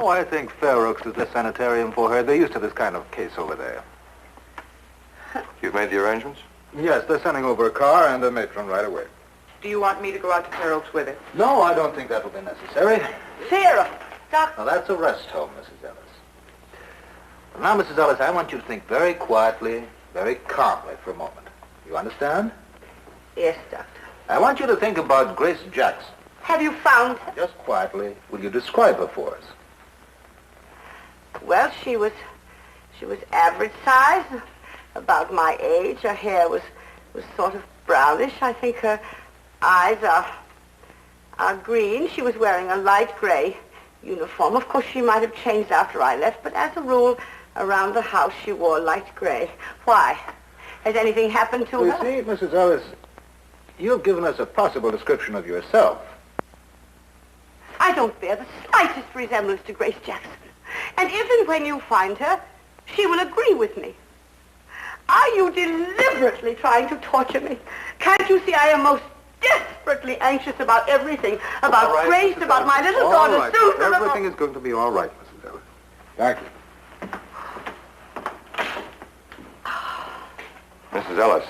I think Fair Oaks is the sanitarium for her. They're used to this kind of case over there. You've made the arrangements? Yes, they're sending over a car and a matron right away. Do you want me to go out to Fair Oaks with her? No, I don't think that will be necessary. Fair Oaks, Doctor. Now, that's a rest home, Mrs. Ellis. But now, Mrs. Ellis, I want you to think very quietly, very calmly for a moment. You understand? Yes, Doctor. I want you to think about Grace Jackson. Have you found her? Just quietly, will you describe her for us? Well, she was average size, about my age. Her hair was sort of brownish. I think her eyes are green. She was wearing a light gray uniform. Of course, she might have changed after I left, but as a rule, around the house, she wore light gray. Why? Has anything happened to her? You see, Mrs. Ellis, you've given us a possible description of yourself. I don't bear the slightest resemblance to Grace Jackson. And if and when you find her, she will agree with me. Are you deliberately trying to torture me? Can't you see I am most desperately anxious about everything? About right, Grace, Mrs. about Ellis. my little All daughter, right. Susan. Everything is going to be all right, Mrs. Ellis. Thank you. Mrs. Ellis,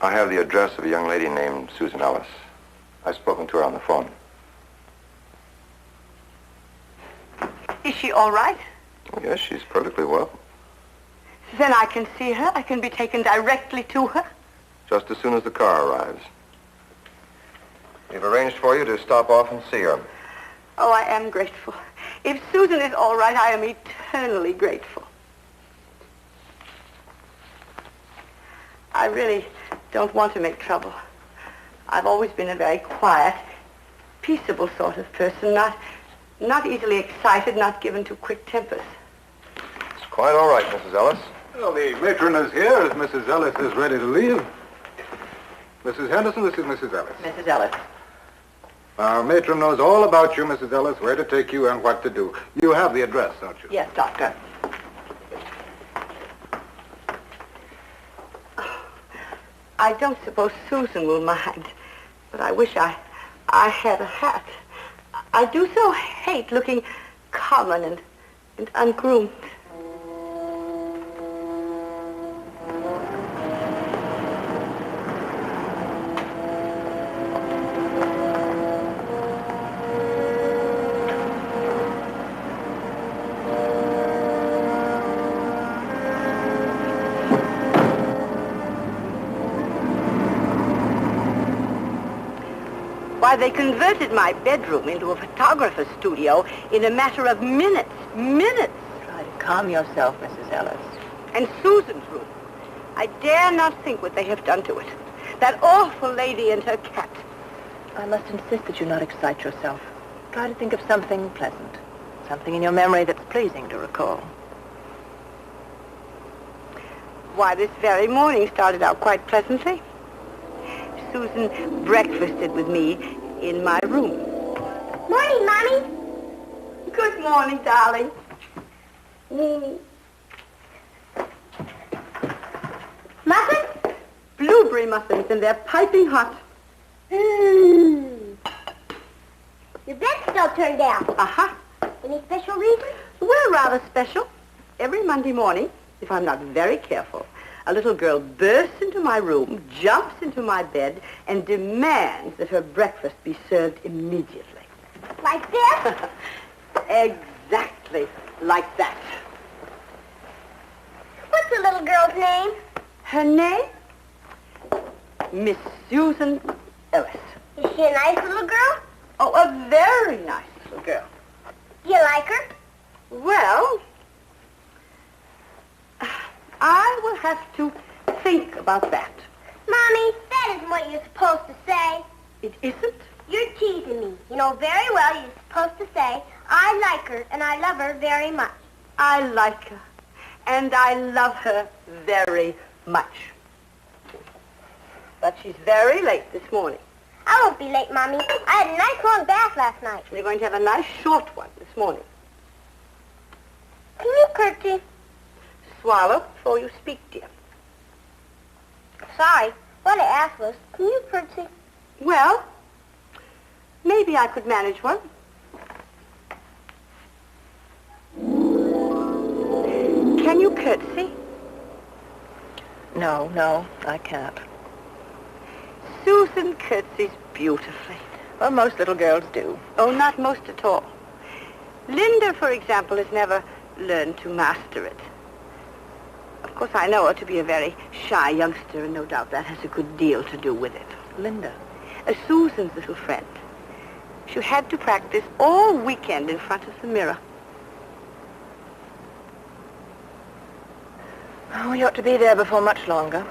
I have the address of a young lady named Susan Ellis. I've spoken to her on the phone. Is she all right? Oh, yes, she's perfectly well. Then I can see her. I can be taken directly to her. Just as soon as the car arrives. We've arranged for you to stop off and see her. Oh, I am grateful. If Susan is all right, I am eternally grateful. I really don't want to make trouble. I've always been a very quiet, peaceable sort of person, not easily excited, not given to quick tempers. It's quite all right, Mrs. Ellis. Well, the matron is here as Mrs. Ellis is ready to leave. Mrs. Henderson, this is Mrs. Ellis. Mrs. Ellis. Our matron knows all about you, Mrs. Ellis, where to take you and what to do. You have the address, don't you? Yes, Doctor. I don't suppose Susan will mind, but I wish I had a hat. I do so hate looking common and ungroomed. Why, they converted my bedroom into a photographer's studio in a matter of minutes. Minutes! Try to calm yourself, Mrs. Ellis. And Susan's room. I dare not think what they have done to it. That awful lady and her cat. I must insist that you not excite yourself. Try to think of something pleasant. Something in your memory that's pleasing to recall. Why, this very morning started out quite pleasantly. Susan breakfasted with me in my room. Morning, Mommy. Good morning, darling. Muffins? Blueberry muffins, and they're piping hot. Your bed's still turned down. Uh-huh. Any special reason? Well, rather special. Every Monday morning, if I'm not very careful, a little girl bursts into my room, jumps into my bed, and demands that her breakfast be served immediately. Like this? Exactly like that. What's the little girl's name? Her name? Miss Susan Ellis. Is she a nice little girl? Oh, a very nice little girl. Do you like her? Well, I will have to think about that. Mommy, that isn't what you're supposed to say. It isn't? You're teasing me. You know very well you're supposed to say, I like her and I love her very much. I like her, and I love her very much. But she's very late this morning. I won't be late, Mommy. I had a nice long bath last night. We're going to have a nice short one this morning. Can you curtsy? Swallow before you speak, dear. Sorry. What I asked was, can you curtsy? Well, maybe I could manage one. Can you curtsy? No, I can't. Susan curtsies beautifully. Well, most little girls do. Oh, not most at all. Linda, for example, has never learned to master it. Of course, I know her to be a very shy youngster, and no doubt that has a good deal to do with it. Linda. Susan's little friend. She had to practice all weekend in front of the mirror. Oh, you ought to be there before much longer.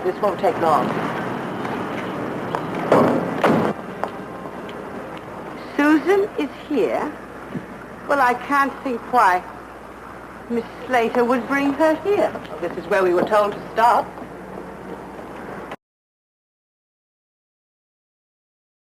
This won't take long. Susan is here? Well, I can't think why Miss Slater would bring her here. This is where we were told to stop.